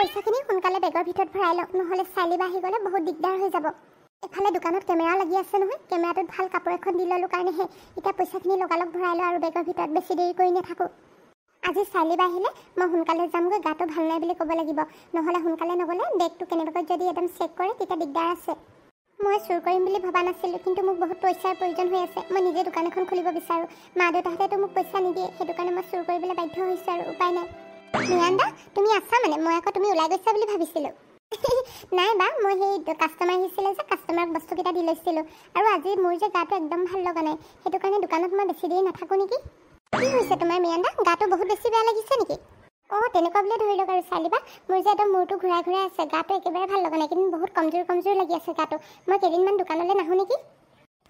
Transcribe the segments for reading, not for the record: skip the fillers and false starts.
পইচাখিনি সোনকালে বেগৰ ভিতৰত ভৰাই লওক, নহ'লে চাইলিবা আহি গ'লে বহুত দিগদাৰ হৈ যাব। এফালে দোকানত কেমেৰা লাগি আছে নহয়, কেমেৰাটোত ভাল কাপোৰ এখন দি ল'লোঁ কাৰণেহে এতিয়া পইচাখিনি লগালগ ভৰাই লওঁ আৰু বেগৰ ভিতৰত বেছি দেৰি কৰি নাথাকোঁ। আজি চাইলিবা আহিলে মই সোনকালে যামগৈ, গাটো ভাল নাই বুলি ক'ব লাগিব, নহ'লে সোনকালে নগ'লে বেগটো কেনেবাকৈ যদি একদম চেক কৰে তেতিয়া দিগদাৰ আছে। মই চুৰ কৰিম বুলি ভবা নাছিলোঁ, কিন্তু মোক বহুত পইচাৰ প্ৰয়োজন হৈ আছে। মই নিজে দোকান এখন খুলিব বিচাৰোঁ, মা দেউতাহঁতেতো মোক পইচা নিদিয়ে, সেইটো কাৰণে মই চুৰ কৰিবলৈ বাধ্য হৈছোঁ আৰু উপায় নাই। মিৰাণ্ডা, তুমি আছা মানে? মই আকৌ তুমি ওলাই গৈছা বুলি ভাবিছিলোঁ। নাই বা, মই সেই কাষ্টমাৰ আহিছিলে যে কাষ্টমাৰক বস্তুকেইটা দি লৈছিলোঁ, আৰু আজি মোৰ যে গাটো একদম ভাল লগা নাই, সেইটো কাৰণে দোকানত মই বেছি দেৰি নাথাকোঁ নেকি। কি হৈছে তোমাৰ মিৰাণ্ডা? গাটো বহুত বেছি বেয়া লাগিছে নেকি? অঁ, তেনেকুৱা বুলিয়ে ধৰি লওক আৰু চাইলিবা, মোৰ যে একদম মূৰটো ঘূৰাই ঘূৰাই আছে, গাটো একেবাৰে ভাল লগা নাই, কিন্তু বহুত কমজোৰ লাগি আছে গাটো। মই কেইদিনমান দোকানলৈ নাহোঁ নেকি?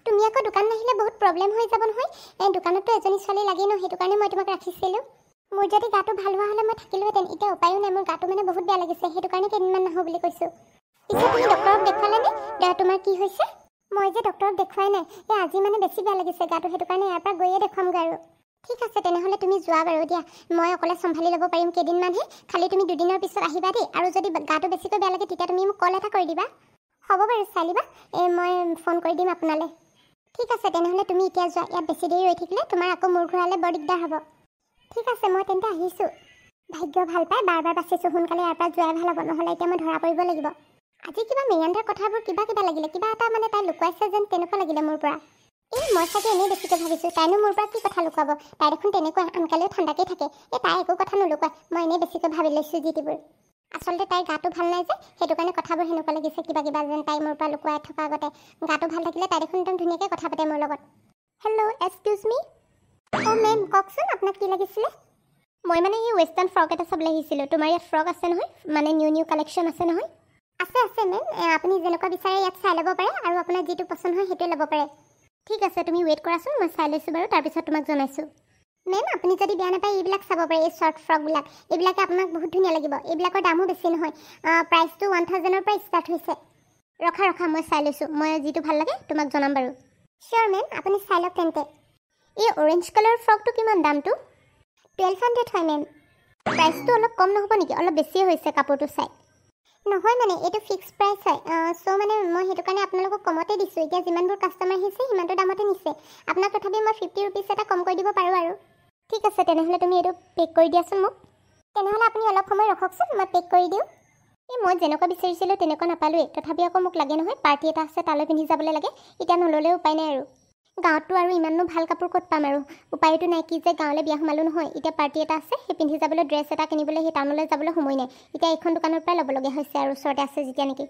তুমি আকৌ দোকান নাহিলে বহুত প্ৰব্লেম হৈ যাব নহয়। দোকানততো এজনী ছোৱালী লাগেই ন, সেইটো কাৰণে মই তোমাক ৰাখিছিলোঁ। মোৰ যদি গাটো ভাল হোৱা হ'লে মই থাকিলোহেঁতেন, এতিয়া উপায়ো নাই, মোৰ গাটো মানে বহুত বেয়া লাগিছে, সেইটো কাৰণে কেইদিনমান নাহোঁ বুলি কৈছোঁ। পিছে তুমি ডক্টৰক দেখুৱালানে? তোমাৰ কি হৈছে? মই যে ডক্টৰক দেখুৱাই নাই, আজি মানে বেছি বেয়া লাগিছে গাটো, সেইটো কাৰণে ইয়াৰ পৰা গৈয়ে দেখুৱামগৈ আৰু। ঠিক আছে তেনেহ'লে তুমি যোৱা বাৰু দিয়া, মই অকলে চম্ভালি ল'ব পাৰিম কেইদিনমানহে, খালি তুমি দুদিনৰ পিছত আহিবা দেই, আৰু যদি গাটো বেছিকৈ বেয়া লাগে তেতিয়া তুমি মোক কল এটা কৰি দিবা। হ'ব বাৰু চাইলিবা, মই ফোন কৰি দিম আপোনালৈ। ঠিক আছে তেনেহ'লে তুমি এতিয়া যোৱা, ইয়াত বেছি দেৰি ৰৈ থাকিলে তোমাৰ আকৌ মূৰ ঘূৰালে বৰ দিগদাৰ হ'ব। ঠিক আছে মই তেন্তে আহিছোঁ। ভাগ্য ভাল পাই বাৰ বাচিছোঁ, সোনকালে ইয়াৰ পৰা যোৱাই ভাল হ'ব, নহ'লে এতিয়া মই ধৰা পৰিব লাগিব। আজি কিবা মিৰাণ্ডাৰ কথাবোৰ কিবা লাগিলে, কিবা এটা মানে তাই লুকুৱাইছে যেন তেনেকুৱা লাগিলে মোৰ পৰা। মই চাগে এনেই বেছিকৈ ভাবিছোঁ, তাইনো মোৰ পৰা কি কথা লুকুৱাব, তাই দেখোন তেনেকুৱাই, আনকালেও ঠাণ্ডাকেই থাকে, তাই একো কথা নলুকুৱাই, মই এনেই বেছিকৈ ভাবি লৈছোঁ যিটিবোৰ। আচলতে তাইৰ গাটো ভাল নাই যে, সেইটো কাৰণে কথাবোৰ সেনেকুৱা লাগিছে, কিবা যেন তাই মোৰ পৰা লুকুৱাই থকা আগতে। গাটো ভাল থাকিলে তাই দেখোন একদম ধুনীয়াকৈ কথা পাতে মোৰ লগত। হেল্ল', এক্সকিউজ মি। অঁ মেম, কওকচোন আপোনাক কি লাগিছিলে? মই মানে এই ৱেষ্টাৰ্ণ ফ্ৰক এটা চাবলৈ আহিছিলোঁ, তোমাৰ ইয়াত ফ্ৰক আছে নহয়, মানে নিউ কালেকশ্যন আছে নহয়? আছে মেম, আপুনি যেনেকুৱা বিচাৰে ইয়াত চাই ল'ব পাৰে, আৰু আপোনাৰ যিটো পচন্দ হয় সেইটোৱে ল'ব পাৰে। ঠিক আছে তুমি ৱেইট কৰাচোন, মই চাই লৈছোঁ বাৰু, তাৰপিছত তোমাক জনাইছোঁ। মেম আপুনি যদি বেয়া নাপায় এইবিলাক চাব পাৰে, এই শ্বৰ্ট ফ্ৰকবিলাক, এইবিলাকে আপোনাক বহুত ধুনীয়া লাগিব, এইবিলাকৰ দামো বেছি নহয়, প্ৰাইচটো 1000ৰ পৰা ষ্টাৰ্ট হৈছে। ৰখা মই চাই লৈছোঁ, মই যিটো ভাল লাগে তোমাক জনাম বাৰু। চিয়'ৰ মেম, আপুনি চাই লওক তেন্তে। এই অৰেঞ্জ কালাৰৰ ফ্ৰকটো কিমান দামটো? 1200 হয় মেম। প্ৰাইচটো অলপ কম নহ'ব নেকি? অলপ বেছিয়ে হৈছে কাপোৰটো চাই। নহয় মানে এইটো ফিক্স প্ৰাইচ হয়, চ' মানে মই সেইটো কাৰণে আপোনালোকক কমতে দিছোঁ, এতিয়া যিমানবোৰ কাষ্টমাৰ আহিছে সিমানটো দামতে নিছে, আপোনাক তথাপি মই 50 ৰুপিজ এটা কম কৰি দিব পাৰোঁ আৰু। ঠিক আছে তেনেহ'লে তুমি এইটো পেক কৰি দিয়াচোন মোক। তেনেহ'লে আপুনি অলপ সময় ৰখকচোন, মই পেক কৰি দিওঁ। মই যেনেকুৱা বিচাৰিছিলোঁ তেনেকুৱা নাপালোৱেই, তথাপি আকৌ মোক লাগে নহয়, পাৰ্টি এটা আছে তালৈ পিন্ধি যাবলৈ লাগে, এতিয়া নল'লেও উপায় নাই আৰু। গাঁৱততো আৰু ইমানো ভাল কাপোৰ ক'ত পাম আৰু, উপায়তো নাই, কি যে গাঁৱলৈ বিয়া সোমালোঁ নহয়, এতিয়া পাৰ্টি এটা আছে, সেই পিন্ধি যাবলৈ ড্ৰেছ এটা কিনিবলৈ সেই টাউনলৈ যাবলৈ সময় নাই, এতিয়া এইখন দোকানৰ পৰাই ল'বলগীয়া হৈছে আৰু ওচৰতে আছে যেতিয়া নেকি।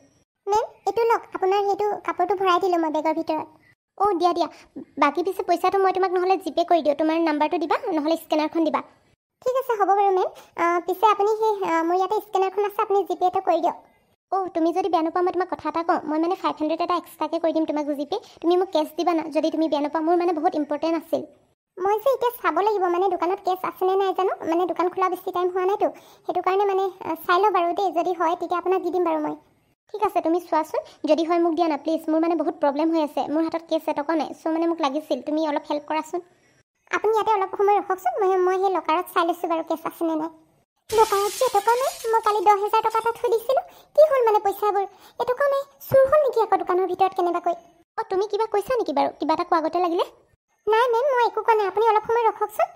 মেম এইটো লওক, আপোনাৰ সেইটো কাপোৰটো ভৰাই দিলোঁ মই বেগৰ ভিতৰত। অঁ দিয়া, বাকী পিছে পইচাটো মই তোমাক নহ'লে জিপে কৰি দিওঁ, তোমাৰ নাম্বাৰটো দিবা, নহ'লে স্কেনাৰখন দিবা। ঠিক আছে হ'ব বাৰু মেম, পিছে আপুনি সেই মোৰ ইয়াতে স্কেনাৰখন আছে, আপুনি জিপেটো কৰি দিয়ক। তুমি যদি বেয়া নোপোৱা মই তোমাক কথা এটা কওঁ, মই মানে 500 এটা এক্সট্ৰাকৈ কৰি দিম তোমাক জিপে, তুমি মোক কেছ দিবা না যদি তুমি বেয়া নোপোৱা, মোৰ মানে বহুত ইম্পৰ্টেণ্ট আছিল। মই যে এতিয়া চাব লাগিব, মানে দোকানত কেছ আছেনে নাই জানো, মানে দোকান খোলা বেছি টাইম হোৱা নাইতো, সেইটো কাৰণে মানে চাই লওঁ বাৰু দেই, যদি হয় তেতিয়া আপোনাক দি দিম বাৰু মই। ঠিক আছে তুমি চোৱাচোন, যদি হয় মোক দিয়া না প্লিজ, মোৰ মানে বহুত প্ৰব্লেম হৈ আছে, মোৰ হাতত কেছ এটকা নাই, চ' মানে মোক লাগিছিল, তুমি অলপ হেল্প কৰাচোন। আপুনি ইয়াতে অলপ সময় ৰখকচোন, মই সেই লকাৰত চাই লৈছোঁ বাৰু কেছ আছেনে নাই। লকাৰত যে এটকা নাই, মই কালি 10,000 টকা এটা থৈ দিছিলোঁ, কি হ'ল মানে পইচাবোৰ? এটকা নাই, চুৰ হ'ল নেকি আকৌ দোকানৰ ভিতৰত কেনেবাকৈ? তুমি কিবা কৈছা নেকি বাৰু? কিবা এটা কোৱা আগতে লাগিলে। নাই মেম, মই একো কোৱা নাই, আপুনি অলপ সময় ৰখকচোন।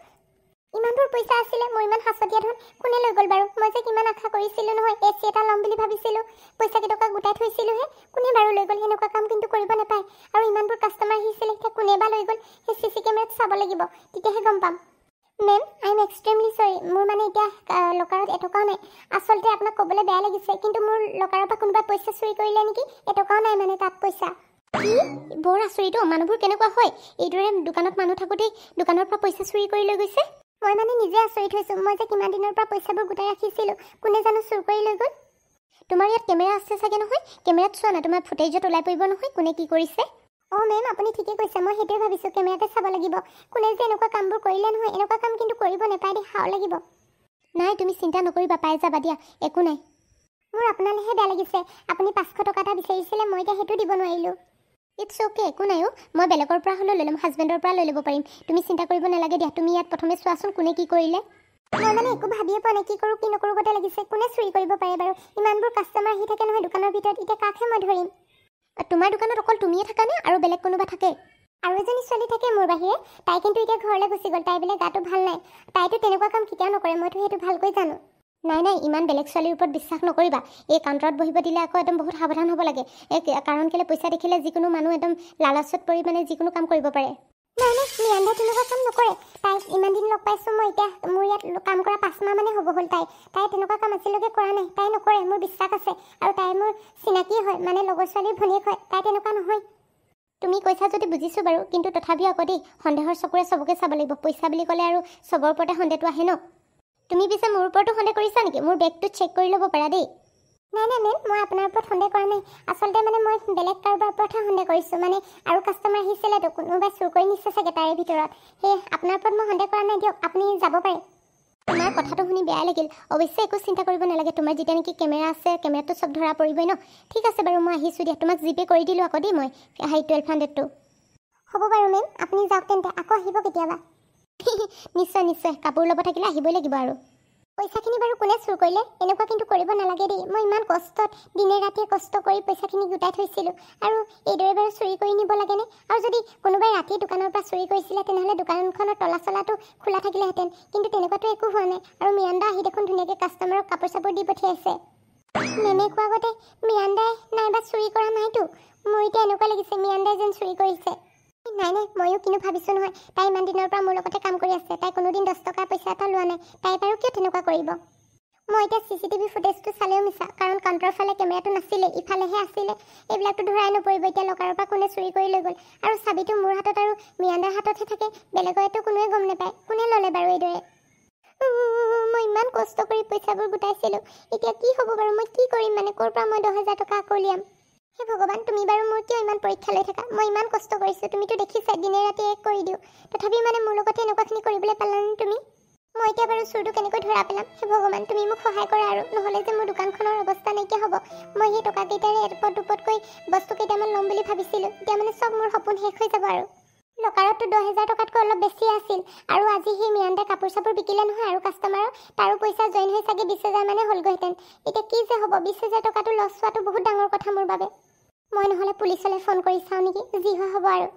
ইমানবোৰ পইচা আছিলে, মোৰ ইমান সাঁচতীয়া ধন, কোনে লৈ গ'ল বাৰু? মই যে কিমান আশা কৰিছিলোঁ নহয়, AC এটা ল'ম বুলি ভাবিছিলোঁ, পইচা কেইটকা গোটাই থৈছিলোঁহে, কোনে বাৰু লৈ গ'ল? সেনেকুৱা কাম কিন্তু কৰিব নাপায়, আৰু ইমানবোৰ কাষ্টমাৰ আহিছিলে, এতিয়া কোনে বা লৈ গ'ল? সেই CC কেমেৰাত চাব লাগিব, তেতিয়াহে গম পাম। মেম আই এম এক্সট্ৰিমলি চৰি, মোৰ মানে এতিয়া লকাৰত এটকাও নাই, আচলতে আপোনাক ক'বলৈ বেয়া লাগিছে, কিন্তু মোৰ লকাৰৰ পৰা কোনোবাই পইচা চুৰি কৰিলে নেকি, এটকাও নাই মানে তাত পইচা। কি বৰ আচৰিত, মানুহবোৰ কেনেকুৱা হয়, এইদৰে দোকানত মানুহ থাকোঁতেই দোকানৰ পৰা পইচা চুৰি কৰি লৈ গৈছে। মই মানে নিজে আচৰিত হৈছোঁ, মই যে কিমান দিনৰ পৰা পইচাবোৰ গোটাই ৰাখিছিলোঁ, কোনে জানো চুৰ কৰি লৈ গ'ল। তোমাৰ ইয়াত কেমেৰা আছে চাগে নহয়, কেমেৰাত চোৱা না, তোমাৰ ফুটেজত ওলাই পৰিব নহয় কোনে কি কৰিছে। মেম আপুনি ঠিকে কৈছে, মই সেইটোৱে ভাবিছোঁ, কেমেৰাতে চাব লাগিব, কোনে যে এনেকুৱা কামবোৰ কৰিলে নহয়, এনেকুৱা কাম কিন্তু কৰিব নাপায় দেই, হাও লাগিব। নাই তুমি চিন্তা নকৰিবা, পাই যাবা দিয়া, একো নাই। মোৰ আপোনালৈহে বেয়া লাগিছে, আপুনি 500 টকা এটা বিচাৰিছিলে, মই এতিয়া সেইটো দিব নোৱাৰিলোঁ। ইটছ অ'কে, একো নাই মই বেলেগৰ পৰা হ'লেও লৈ ল'ম, হাজবেণ্ডৰ পৰা লৈ ল'ব পাৰিম, তুমি চিন্তা কৰিব নালাগে দিয়া, তুমি ইয়াত প্ৰথমে চোৱাচোন কোনে কি কৰিলে। মই মানে একো ভাবিয়ে পোৱা নাই কি কৰোঁ কি নকৰোঁ গতে লাগিছে। কোনে চুৰি কৰিব পাৰে বাৰু? ইমানবোৰ কাষ্টমাৰ আহি থাকে নহয় দোকানৰ ভিতৰত, এতিয়া কাকহে মই ধৰিম? তোমাৰ দোকানত অকল তুমিয়ে থাকা নে আৰু বেলেগ কোনোবা থাকে? আৰু এজনী ছোৱালী থাকে মোৰ বাহিৰে, তাই কিন্তু এতিয়া ঘৰলৈ গুচি গ'ল। তাই বোলে গাটো ভাল নাই। তাইতো তেনেকুৱা কাম কেতিয়াও নকৰে, মইতো সেইটো ভালকৈ জানো। নাই নাই, ইমান বেলেগ ছোৱালীৰ ওপৰত বিশ্বাস নকৰিবা। এই কাউণ্টাৰত বহিব দিলে আকৌ একদম বহুত সাৱধান হ'ব লাগে। কাৰণ কেলৈ পইচা দেখিলে যিকোনো মানুহ একদম লালাচত পৰি মানে যিকোনো কাম কৰিব পাৰে। নাই নাই, মিয়ান্দাই তেনেকুৱা কাম নকৰে। তাইক ইমান দিন লগ পাইছোঁ মই, এতিয়া মোৰ ইয়াত কাম কৰা 5 মাহ মানে হ'ব হ'ল। তাই তেনেকুৱা কাম আজিলৈকে কৰা নাই। তাই নকৰে, মোৰ বিশ্বাস আছে। আৰু তাই মোৰ চিনাকি হয়, মানে লগৰ ছোৱালীৰ ভনীয়েক হয়। তাই তেনেকুৱা নহয়। তুমি কৈছা যদি বুজিছোঁ বাৰু, কিন্তু তথাপিও আকৌ দেই, সন্দেহৰ চকুৰে চবকে চাব লাগিব। পইচা বুলি ক'লে আৰু চবৰ ওপৰতে সন্দেহটো আহে ন। তুমি পিছে মোৰ ওপৰতো সন্দেহ কৰিছা নেকি? মোৰ বেগটো চেক কৰি ল'ব পাৰা দেই। নাই নাই মেম, মই আপোনাৰ ওপৰত সন্দেহ কৰা নাই। আচলতে মানে মই বেলেগ কাৰোবাৰ ওপৰতহে সন্দেহ কৰিছোঁ। মানে আৰু কাষ্টমাৰ আহিছিলেতো, কোনোবাই চুৰ কৰি নিছে চাগে তাৰে ভিতৰত। সেয়ে আপোনাৰ ওপৰত মই সন্দেহ কৰা নাই। দিয়ক, আপুনি যাব পাৰে। তোমাৰ কথাটো শুনি বেয়া লাগিল। অৱশ্যে একো চিন্তা কৰিব নালাগে। তোমাৰ যেতিয়া নেকি কেমেৰা আছে, কেমেৰাটো চব ধৰা পৰিবই ন। ঠিক আছে বাৰু, মই আহিছোঁ দিয়া। তোমাক জিপে কৰি দিলোঁ আকৌ দেই মই 1200টো। হ'ব বাৰু মেম, আপুনি যাওক তেন্তে। আকৌ আহিব কেতিয়াবা। নিশ্চয় নিশ্চয়, কাপোৰ ল'ব থাকিলে আহিবই লাগিব আৰু। পইচাখিনি বাৰু কোনে চুৰ কৰিলে? এনেকুৱা কিন্তু কৰিব নালাগে দেই। মই ইমান কষ্টত দিনে ৰাতিয়ে কষ্ট কৰি পইচাখিনি গোটাই থৈছিলোঁ, আৰু এইদৰে বাৰু চুৰি কৰি নিব লাগেনে? আৰু যদি কোনোবাই ৰাতি দোকানৰ পৰা চুৰি কৰিছিলে, তেনেহ'লে দোকানখনৰ তলা চলাটো খোলা থাকিলেহেঁতেন। কিন্তু তেনেকুৱাতো একো হোৱা নাই। আৰু মিয়ান্দা আহি দেখোন ধুনীয়াকৈ কাষ্টমাৰক কাপোৰ চাপোৰ দি পঠিয়াইছে। মেমে কোৱা আগতে মিয়ান্দাই নাইবা চুৰি কৰা নাইতো। মোৰ এতিয়া এনেকুৱা লাগিছে মিয়ান্দাই যেন চুৰি কৰিছে। নাই নাই, ময়ো কিন্তু ভাবিছোঁ নহয়, তাই ইমান দিনৰ পৰা মোৰ লগতে কাম কৰি আছে। তাই কোনোদিন 10 টকা পইচা এটা লোৱা নাই। তাই বাৰু কিয় তেনেকুৱা কৰিব? মই এতিয়া CCTV ফুটেজটো চালেও মিছা, কাৰণ কাউণ্টাৰৰ ফালে কেমেৰাটো নাছিলে, ইফালেহে আছিলে। এইবিলাকতো ধৰাই নপৰিব। এতিয়া লকাৰৰ পৰা কোনে চুৰি কৰি লৈ গ'ল? আৰু চাবিটো মোৰ হাতত আৰু মিয়ান্দাৰ হাততহে থাকে। বেলেগৰতো কোনোৱে গম নাপায়। কোনে ল'লে বাৰু এইদৰে? মই ইমান কষ্ট কৰি পইচাবোৰ গোটাইছিলোঁ। এতিয়া কি হ'ব বাৰু? মই কি কৰিম? মানে ক'ৰ পৰা মই 10,000 টকা আকৌ উলিয়াম? হে ভগৱান, তুমি বাৰু মোৰ কিয় ইমান পৰীক্ষা লৈ থাকা? মই ইমান কষ্ট কৰিছোঁ, তুমিতো দেখিছা দিনে ৰাতি এক কৰি দিওঁ। তথাপি মানে মোৰ লগতে এনেকুৱাখিনি কৰিবলৈ পালানে তুমি? মই এতিয়া বাৰু চুৰটো কেনেকৈ ধৰা পেলাম? হে ভগৱান, তুমি মোক সহায় কৰা আৰু, নহ'লে যে মোৰ দোকানখনৰ অৱস্থা নাইকিয়া হ'ব। মই সেই টকাকেইটাৰে এপদ দুপদকৈ বস্তু কেইটামান ল'ম বুলি ভাবিছিলোঁ। এতিয়া মানে চব মোৰ সপোন শেষ হৈ যাব আৰু। লকাৰততো 10,000 টকাতকৈ অলপ বেছি আছিল। আৰু আজি সেই মিয়ান্দাই কাপোৰ চাপোৰ বিকিলে নহয়, আৰু কাষ্টমাৰৰ তাৰো পইচা জইন হৈ চাগে 20,000 মানে হ'লগৈহেঁতেন। এতিয়া কি যে হ'ব? 20,000 টকাটো লছ হোৱাটো বহুত ডাঙৰ কথা মোৰ বাবে। মই নহ'লে পুলিচলৈ ফোন কৰি চাওঁ নেকি? যি হয় হ'ব আৰু।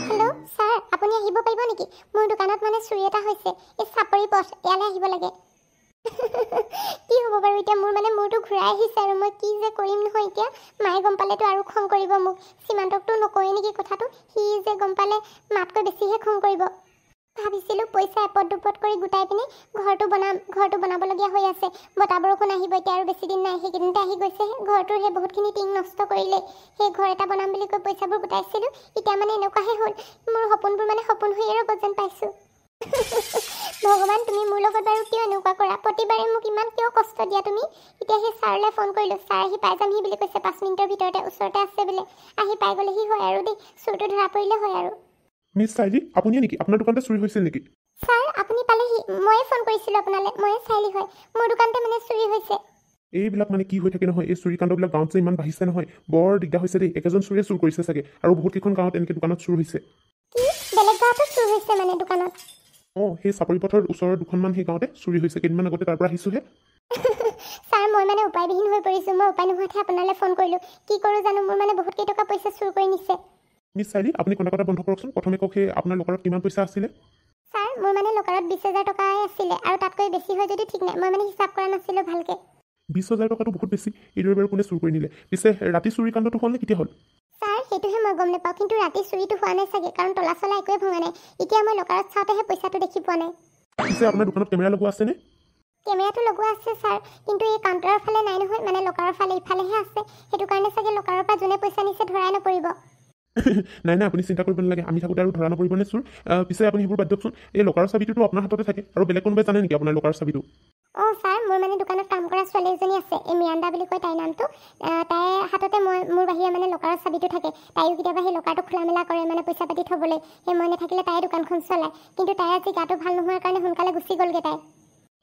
হেল্ল' ছাৰ, আপুনি আহিব পাৰিব নেকি? মোৰ দোকানত মানে চুৰি এটা হৈছে। এই চাপৰি পথ, ইয়ালৈ আহিব লাগে। কি হ'ব বাৰু এতিয়া? মোৰ মানে মূৰটো ঘূৰাই আহিছে, আৰু মই কি যে কৰিম নহয় এতিয়া। মায়ে গম পালেতো আৰু খং কৰিব মোক। সীমান্তকতো নকয়ে নেকি কথাটো? সি যে গম পালে মাতকৈ বেছিহে খং কৰিব। ভাবিছিলোঁ পইচা এপদ দুপদ কৰি গোটাই পিনে ঘৰটো বনাবলগীয়া হৈ আছে। বতাহ বৰষুণ আহিব এতিয়া, আৰু বেছি দিন নাই। সেইকেইদিনতে আহি গৈছেহে। ঘৰটোৰ সেই বহুতখিনি টিং নষ্ট কৰিলে। সেই ঘৰ এটা বনাম বুলি কৈ পইচাবোৰ গোটাইছিলোঁ। এতিয়া মানে এনেকুৱাহে হ'ল। মোৰ সপোনবোৰ মানে সপোন হৈয়ে ৰ'ব যেন পাইছোঁ। ভগৱান, তুমি মোৰ লগত বাৰু কিয় এনেকুৱা কৰা? প্ৰতিবাৰে মোক ইমান কিয় কষ্ট দিয়া তুমি? এতিয়া সেই ছাৰলৈ ফোন কৰিলোঁ। ছাৰ আহি পাই যামহি বুলি কৈছে 5 মিনিটৰ ভিতৰতে। ওচৰতে আছে বোলে। আহি পাই গ'লেহি হয় আৰু দেই। চুৰটো ধৰা পৰিলে হয় আৰু। মিছ চাইলি, আপুনিয়ে নেকি? আপোনাৰ দোকানতে চুৰি হৈছিল নেকি? ছাৰ, আপুনি পালেহি। ময়ে ফোন কৰিছিলোঁ আপোনালৈ। ময়ে চাইলি হয়। মোৰ দোকানতে মানে চুৰি হৈছে। এইবিলাক মানে কি হৈ থাকে নহয়, এই চুৰি কাণ্ডবিলাক গাঁৱত যে ইমান বাঢ়িছে নহয়, বৰ দিগদাৰ হৈছে দেই। একেজন চুৰিয়ে চুৰ কৰিছে চাগে, আৰু বহুত কেইখন গাঁৱত এনেকৈ দোকানত চুৰ হৈছে। কি? বেলেগ গাঁৱতো চুৰ হৈছে মানে দোকানত? সেই চাপৰি পথৰ ওচৰৰ দুখনমান সেই গাঁৱতে চুৰি হৈছে। কেইদিনমান আগতে তাৰ পৰা আহিছোঁহে। ছাৰ, মই মানে উপায়বিহীন হৈ পৰিছোঁ। মই উপায় নোহোৱাতহে আপোনালৈ ফোন কৰিলোঁ। কি কৰোঁ জানো? মোৰ মানে বহুত কেইটকা পইচা চুৰ কৰি নিছে। মিছ চাইলি, আপুনি কন্দা কটা বন্ধ কৰকচোন। প্ৰথমে কওক, সেই আপোনাৰ লকাৰত কিমান পইচা আছিলে? ছাৰ, মোৰ মানে লকাৰত 20,000 টকাই আছিলে, আৰু তাতকৈ বেছি হয় যদি ঠিক নাই। মই মানে হিচাপ কৰা নাছিলোঁ ভালকৈ। 20,000 টকাটো বহুত বেছি। এইদৰে বাৰু কোনে চুৰ কৰি নিলে? পিছে ৰাতি চুৰি কাণ্ডটো হ'ল নে কেতিয়া হ'ল? ছাৰ, সেইটোহে মই গম নাপাওঁ। কিন্তু ৰাতি চুৰিটো হোৱা নাই চাগে, কাৰণ তলা চলা একোৱে ভঙা নাই। এতিয়া মই লকাৰত চাওঁতেহে পইচাটো দেখি পোৱা নাই। পিছে আপোনাৰ দোকানত কেমেৰা লগোৱা আছেনে? কেমেৰাটো লগোৱা আছে ছাৰ, কিন্তু এই কাউণ্টাৰৰ ফালে নাই নহয়। মানে লকাৰৰ ফালে ইফালেহে আছে। সেইটো কাৰণে চাগে লকাৰৰ পৰা যোনে পইচা নিছে ধৰাই নপৰিব। নাই নাই, আপুনি চিন্তা কৰিব নালাগে। আমি থাকোঁতে আৰু ধৰা নপৰিবনে চোৰ? পিছে আপুনি সেইবোৰ বাদ দিয়কচোন। এই লকাৰৰ চাবিটোতো আপোনাৰ হাততে থাকে, আৰু বেলেগ কোনোবাই জানে নেকি আপোনাৰ লকাৰৰ চাবিটো? ছাৰ, মোৰ মানে দোকানত কাম কৰা ছোৱালী এজনী আছে। এই মিয়ান্দা বুলি কয় তাইৰ নামটো। তাইৰ হাততে মোৰ বাহিৰে মানে লকাৰৰ চাবিটো থাকে। তাইও কেতিয়াবা সেই লকাৰটো খোলা মেলা কৰে, মানে পইচা পাতি থ'বলৈ। সেই মই নাথাকিলে তাইৰ দোকানখন চলায়। কিন্তু তাই আজি গাটো ভাল নোহোৱাৰ কাৰণে সোনকালে গুচি গ'লগৈ তাই।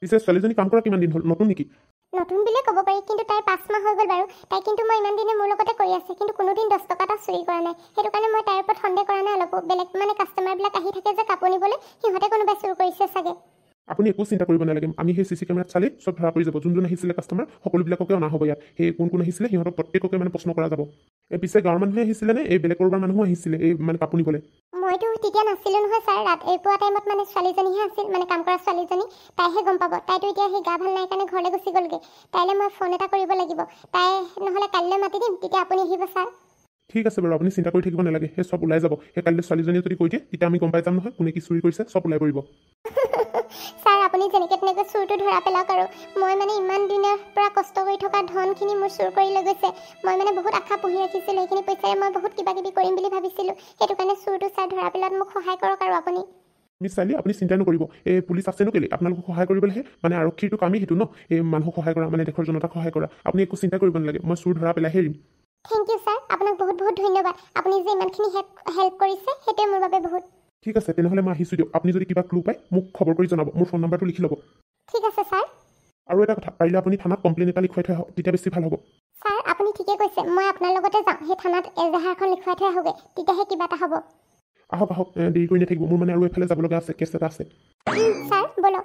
পিছে ছোৱালীজনী কাম কৰা কিমান দিন হ'ল? নতুন নেকি? নতুন বুলিয়ে ক'ব পাৰি, কিন্তু তাইৰ 5 মাহ হৈ গ'ল বাৰু। তাই কিন্তু মই ইমান দিনে মোৰ লগতে কৰি আছে, কিন্তু কোনোদিন 10 টকা এটা চুৰি কৰা নাই। সেইটো কাৰণে মই তাইৰ ওপৰত সন্দেহ কৰা নাই অলপো। বেলেগ মানে কাষ্টমাৰবিলাক আহি থাকে যে কাপোৰ নিবলৈ, সিহঁতে কোনোবাই চুৰ কৰিছে চাগে। আপুনি একো চিন্তা কৰিব নালাগে আমি সেই চিচি কেমেৰাত চালেই চব ধৰা পৰি যাব যোন আহিছিলে কাষ্টমাৰ সকলোবিলাককে অনা হ'ব ইয়াত সেই কোন আহিছিলে সিহঁতক প্ৰত্যেককে মানে প্ৰশ্ন কৰা যাব এই পিছে গাঁৱৰ মানুহে আহিছিলে নে এই বেলেগ ক'ৰবাৰ মানুহো আহিছিলে এই মানে কাপোৰ নিবলৈ মইতো তেতিয়া নাছিলোঁ নহয় ছাৰ পুৱা টাইমত মানে ছোৱালীজনীহে আছিল মানে কাম কৰা ছোৱালীজনী তাইহে গম পাব তাইতো এতিয়া সেই গা ভাল নাই কাৰণে ঘৰলৈ গুচি গ'লগৈ তাইলৈ মই ফোন এটা কৰিব লাগিব তাই নহ'লে কাইলৈ মাতি দিম তেতিয়া আপুনি আহিব ছাৰ ঠিক আছে বাৰু আপুনি চিন্তা কৰি থাকিব নালাগে সেই চব ওলাই যাব সেই কাইলৈ ছোৱালীজনীয়ে যদি কৈ দিয়ে তেতিয়া আমি গম পাই যাম নহয় কোনে কি চুৰি কৰিছে চব ওলাই পৰিব ছাৰ আপুনি যেনেকৈ তেনেকৈ চুৰটো ধৰা পেলাওক আৰু মই মানে ইমান দিনৰ পৰা কষ্ট কৰি থকা ধনখিনি মোৰ চুৰ কৰি লৈ গৈছে মই মানে বহুত আশা পুহি ৰাখিছিলোঁ সেইখিনি পইচাৰে মই বহুত কিবা কিবি কৰিম বুলি ভাবিছিলোঁ সেইটো কাৰণে চুৰটো ছাৰ ধৰা পেলোৱাত মোক সহায় কৰক আৰু আপুনি মিছ চাইলি আপুনি চিন্তা নকৰিব এই পুলিচ আছেনো কেলৈ আপোনালোকক সহায় কৰিবলৈহে মানে আৰক্ষীৰটো কামেই সেইটো ন এই মানুহক সহায় কৰা মানে দেশৰ জনতাক সহায় কৰা আপুনি একো চিন্তা কৰিব নালাগে মই চুৰ ধৰা পেলাইহে এৰিম থেংক ইউ ছাৰ আপোনাক বহুত বহুত ধন্যবাদ আপুনি যে ইমানখিনি হেল্প কৰিছে সেইটোৱে মোৰ বাবে বহুত ঠিক আছে তেনেহ'লে মই আহিছোঁ দিয়ক আপুনি যদি কিবা ক্লু পায় মোক খবৰ কৰি জনাব মোৰ ফোন নাম্বাৰটো লিখি ল'ব ঠিক আছে ছাৰ আৰু এটা কথা পাৰিলে আপুনি থানাত কমপ্লেইন এটা লিখুৱাই থৈ আহক তেতিয়া বেছি ভাল হ'ব ছাৰ আপুনি ঠিকে কৈছে মই আপোনাৰ লগতে যাওঁ সেই থানাত এজাহাৰখন লিখুৱাই থৈ আহোগৈ তেতিয়াহে কিবা এটা হ'ব আহক দেৰি কৰি নাথাকিব মোৰ মানে আৰু এফালে যাব লগা আছে কেছ এটা আছে ছাৰ বলক